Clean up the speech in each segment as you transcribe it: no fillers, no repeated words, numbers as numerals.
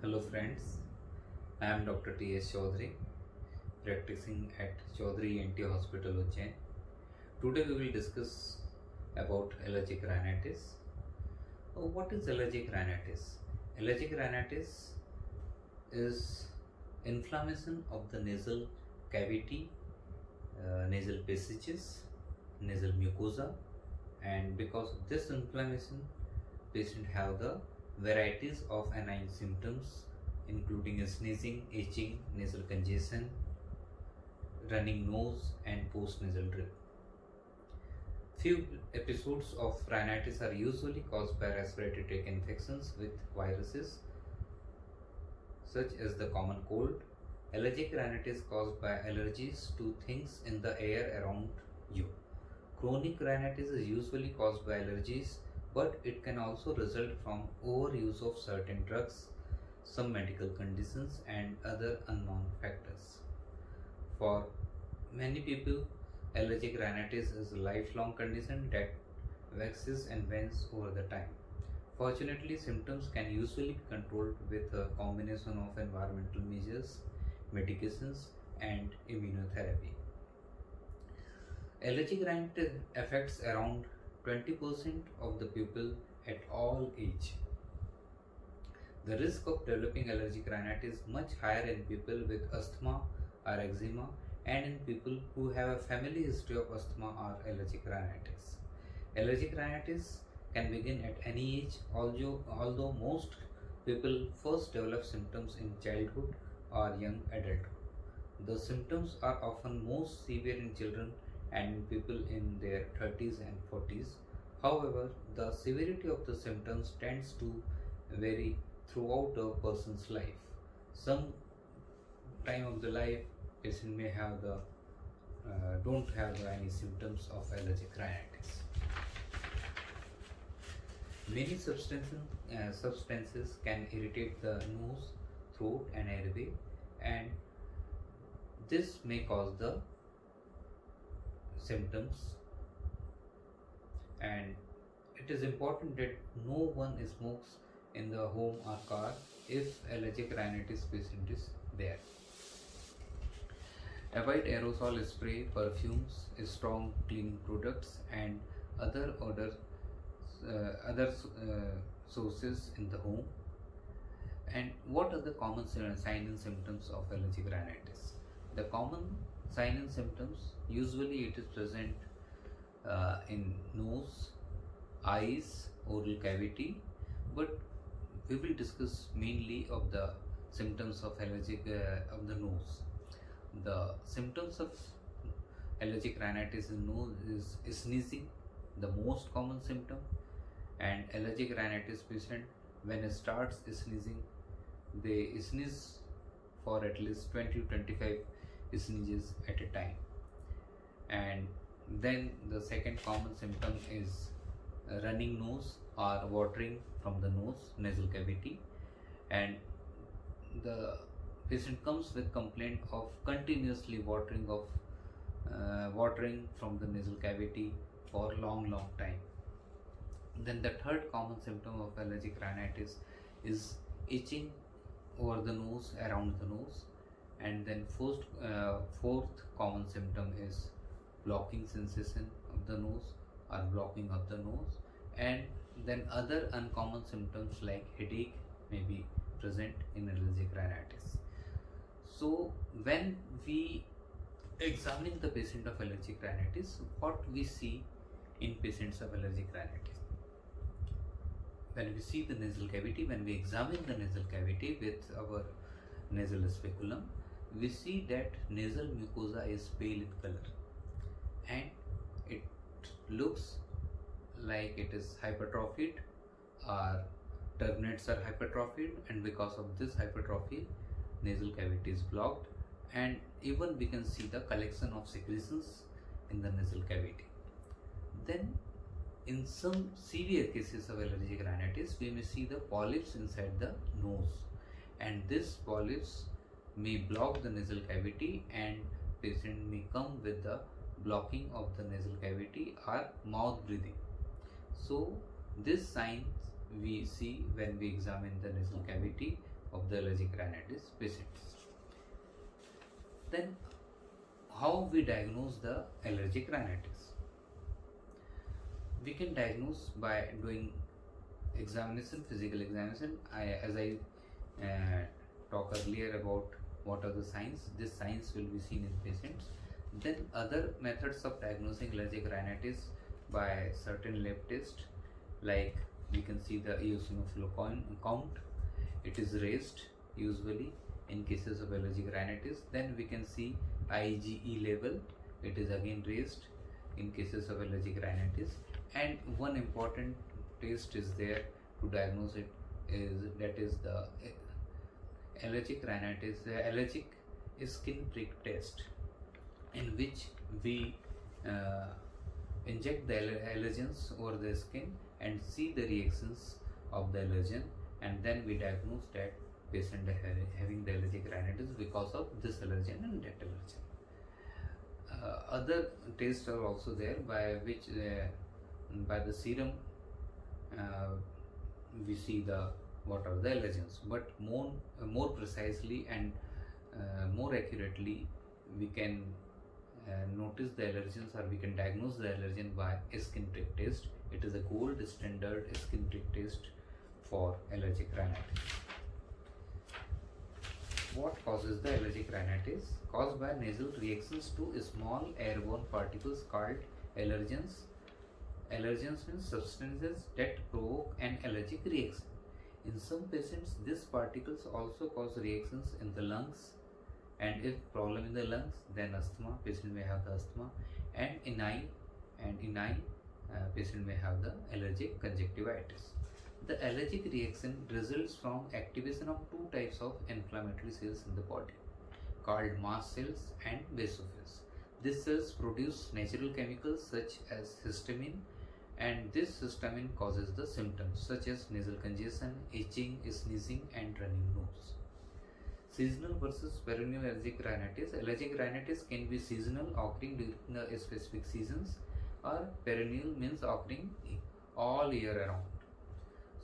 Hello friends, I am Dr. T.S. Chaudhary, practicing at Chaudhary NT Hospital, Ujjain. Today we will discuss about allergic rhinitis. What is allergic rhinitis? Allergic rhinitis is inflammation of the nasal cavity, nasal passages, nasal mucosa, and because of this inflammation, patient have the varieties of annoying symptoms including sneezing, itching, nasal congestion, running nose, and postnasal drip. Few episodes of rhinitis are usually caused by respiratory tract infections with viruses such as the common cold. Allergic rhinitis caused by allergies to things in the air around you. Chronic rhinitis is usually caused by allergies, but it can also result from overuse of certain drugs, some medical conditions, and other unknown factors. For many people, allergic rhinitis is a lifelong condition that waxes and wanes over the time. Fortunately, symptoms can usually be controlled with a combination of environmental measures, medications, and immunotherapy. Allergic rhinitis affects around 20% of the people at all age. The risk of developing allergic rhinitis is much higher in people with asthma or eczema and in people who have a family history of asthma or allergic rhinitis. Allergic rhinitis can begin at any age, although most people first develop symptoms in childhood or young adulthood. The symptoms are often most severe in children and in people in their 30s and 40s. However, the severity of the symptoms tends to vary throughout a person's life. Some time of the life, patient may have the don't have any symptoms of allergic rhinitis. Many substances can irritate the nose, throat, and airway, and this may cause the symptoms. And it is important that no one smokes in the home or car if allergic rhinitis patient is there. Avoid aerosol spray, perfumes, strong cleaning products, and other sources in the home. And what are the common signs and symptoms of allergic rhinitis? The common signs and symptoms, usually it is present in nose, eyes, oral cavity, but we will discuss mainly of the symptoms of allergic of the nose. The symptoms of allergic rhinitis in nose is sneezing, the most common symptom, and allergic rhinitis patient when it starts sneezing, they sneeze for at least 20 to 25 sneezes at a time. And then the second common symptom is running nose or watering from the nose, nasal cavity, and the patient comes with complaint of continuously watering from the nasal cavity for long time. Then the third common symptom of allergic rhinitis is itching over the nose, around the nose, and then fourth common symptom is blocking sensation of the nose or blocking of the nose, and then other uncommon symptoms like headache may be present in allergic rhinitis. So when we examine the patient of allergic rhinitis, what we see in patients of allergic rhinitis? When we see the nasal cavity, when we examine the nasal cavity with our nasal speculum, we see that nasal mucosa is pale in color and it looks like it is hypertrophied or turbinates are hypertrophied, and because of this hypertrophy, nasal cavity is blocked, and even we can see the collection of secretions in the nasal cavity. Then in some severe cases of allergic rhinitis, we may see the polyps inside the nose, and these polyps may block the nasal cavity, and patient may come with the blocking of the nasal cavity or mouth breathing. So these signs we see when we examine the nasal cavity of the allergic rhinitis patients. Then how we diagnose the allergic rhinitis? We can diagnose by doing examination, physical examination. As I talked earlier about what are the signs, this signs will be seen in patients. Then other methods of diagnosing allergic rhinitis by certain lab tests, like we can see the eosinophil count, it is raised usually in cases of allergic rhinitis. Then we can see IgE level, it is again raised in cases of allergic rhinitis. And one important test is there to diagnose it, is the allergic rhinitis, the allergic skin prick test, in which we inject the allergens over the skin and see the reactions of the allergen, and then we diagnose that patient having the allergic rhinitis because of this allergen and that allergen. Other tests are also there by which by the serum we see the what are the allergens, but more precisely and more accurately we can notice the allergens, or we can diagnose the allergen by a skin prick test. It is a gold standard skin prick test for allergic rhinitis. What causes the allergic rhinitis? Caused by nasal reactions to small airborne particles called allergens. Allergens means substances that provoke an allergic reaction. In some patients, these particles also cause reactions in the lungs, and if problem in the lungs, then asthma, patient may have the asthma, and in eye, patient may have the allergic conjunctivitis. The allergic reaction results from activation of two types of inflammatory cells in the body, called mast cells and basophils. These cells produce natural chemicals such as histamine, and this histamine causes the symptoms such as nasal congestion, itching, sneezing, and running nose. Seasonal versus perennial allergic rhinitis. Allergic rhinitis can be seasonal, occurring during the specific seasons, or perennial means occurring all year around.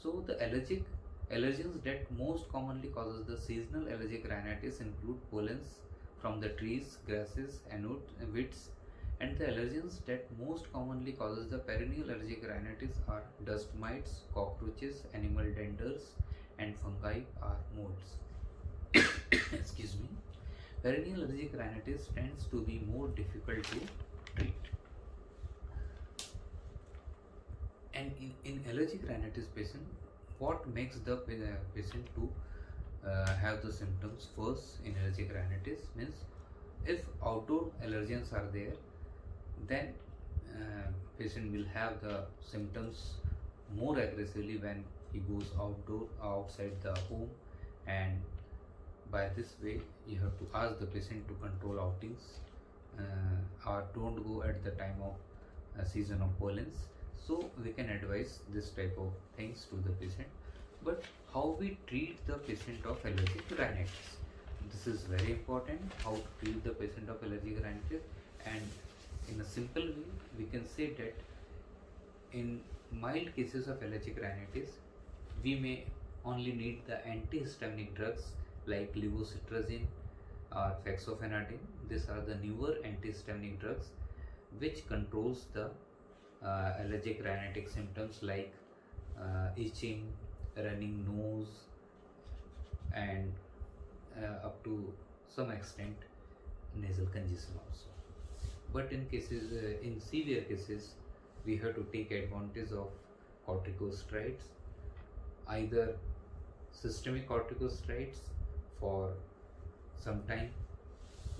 So the allergens that most commonly causes the seasonal allergic rhinitis include pollens from the trees, grasses, and weeds, and the allergens that most commonly causes the perennial allergic rhinitis are dust mites, cockroaches, animal denders, and fungi or molds. Excuse me. Perennial allergic rhinitis tends to be more difficult to treat. And in allergic rhinitis patient, what makes the patient to have the symptoms first in allergic rhinitis means, if outdoor allergens are there, then patient will have the symptoms more aggressively when he goes outside the home, and by this way you have to ask the patient to control outings or don't go at the time of season of pollens. So we can advise this type of things to the patient. But how we treat the patient of allergic rhinitis? This is very important, how to treat the patient of allergic rhinitis. And in a simple way, we can say that in mild cases of allergic rhinitis, we may only need the antihistaminic drugs like levocetirizine or fexofenadine. These are the newer antihistaminic drugs which controls the allergic rhinitic symptoms like itching, running nose, and up to some extent nasal congestion also. But in cases, in severe cases, we have to take advantage of corticosteroids, either systemic corticosteroids for some time,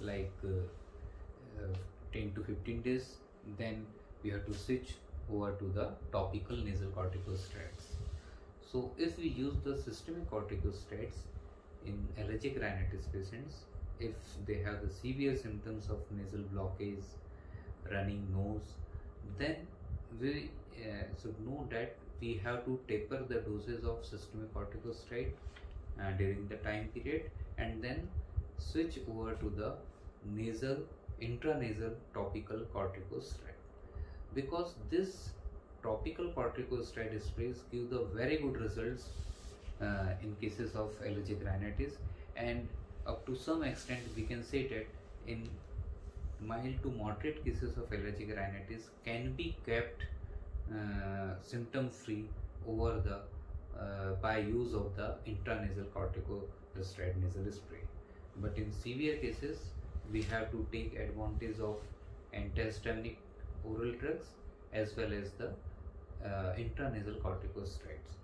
like 10 to 15 days, then we have to switch over to the topical nasal corticosteroids. So if we use the systemic corticosteroids in allergic rhinitis patients, if they have the severe symptoms of nasal blockage, running nose, then we should know that we have to taper the doses of systemic corticosteroid during the time period, and then switch over to the nasal, intranasal topical corticosteroid, because this topical corticosteroid sprays give the very good results in cases of allergic rhinitis, and up to some extent we can say that in mild to moderate cases of allergic rhinitis can be kept symptom free over the by use of the intranasal corticosteroid nasal spray. But in severe cases we have to take advantage of antihistaminic oral drugs as well as the intranasal corticosteroids.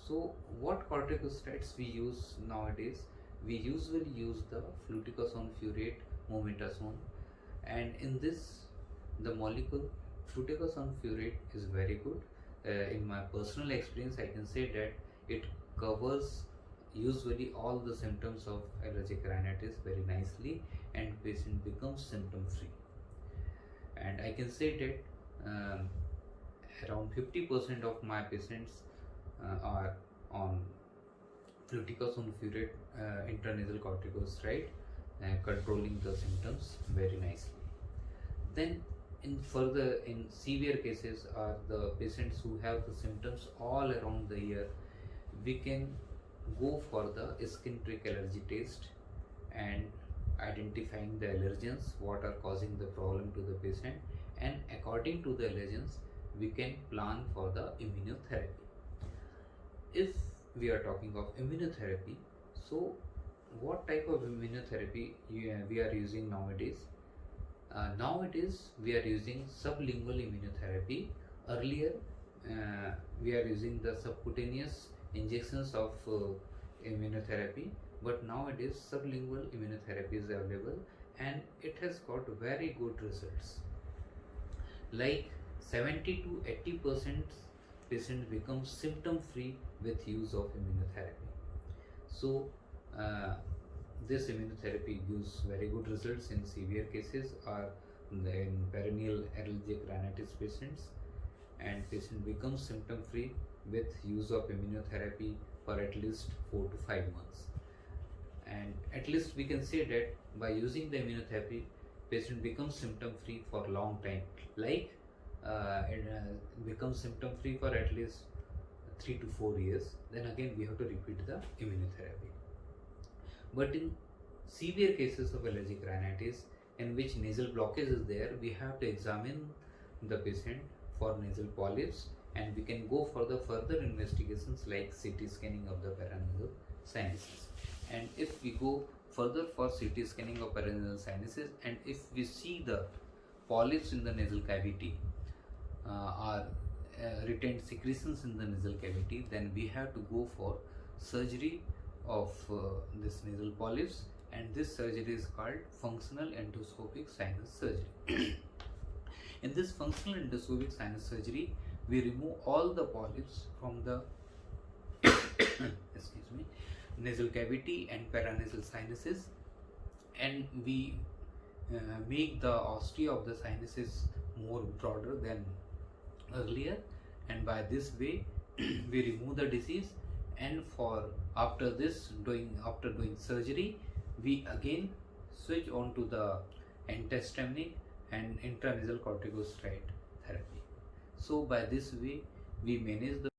So what corticosteroids we use nowadays? We usually use the fluticasone furoate, mometasone, and in this the molecule fluticasone furoate is very good. In my personal experience, I can say that it covers usually all the symptoms of allergic rhinitis very nicely, and patient becomes symptom free. And I can say that around 50% of my patients are on fluticasone furoate intranasal corticosteroid, controlling the symptoms very nicely. Then in severe cases are the patients who have the symptoms all around the year, we can go for the skin prick allergy test and identifying the allergens what are causing the problem to the patient, and according to the allergens we can plan for the immunotherapy. If we are talking of immunotherapy, so what type of immunotherapy we are using nowadays? Nowadays we are using sublingual immunotherapy. Earlier we are using the subcutaneous injections of immunotherapy, but nowadays sublingual immunotherapy is available and it has got very good results. Like 70 to 80% patient becomes symptom free with use of immunotherapy. So this immunotherapy gives very good results in severe cases or in perennial allergic rhinitis patients, and patient becomes symptom free with use of immunotherapy for at least 4 to 5 months. And at least we can say that by using the immunotherapy, patient becomes symptom free for a long time, like it becomes symptom free for at least 3 to 4 years. Then again we have to repeat the immunotherapy. But in severe cases of allergic rhinitis in which nasal blockage is there, we have to examine the patient for nasal polyps, and we can go for the further investigations like CT scanning of the paranasal sinuses. And if we go further for CT scanning of paranasal sinuses, and if we see the polyps in the nasal cavity or retained secretions in the nasal cavity, then we have to go for surgery of this nasal polyps, and this surgery is called functional endoscopic sinus surgery. In this functional endoscopic sinus surgery, we remove all the polyps from the excuse me, nasal cavity and paranasal sinuses, and we make the ostia of the sinuses more broader than earlier, and by this way we remove the disease. And for after doing surgery, we again switch on to the antihistaminic and intranasal corticosteroid therapy. So by this way we manage the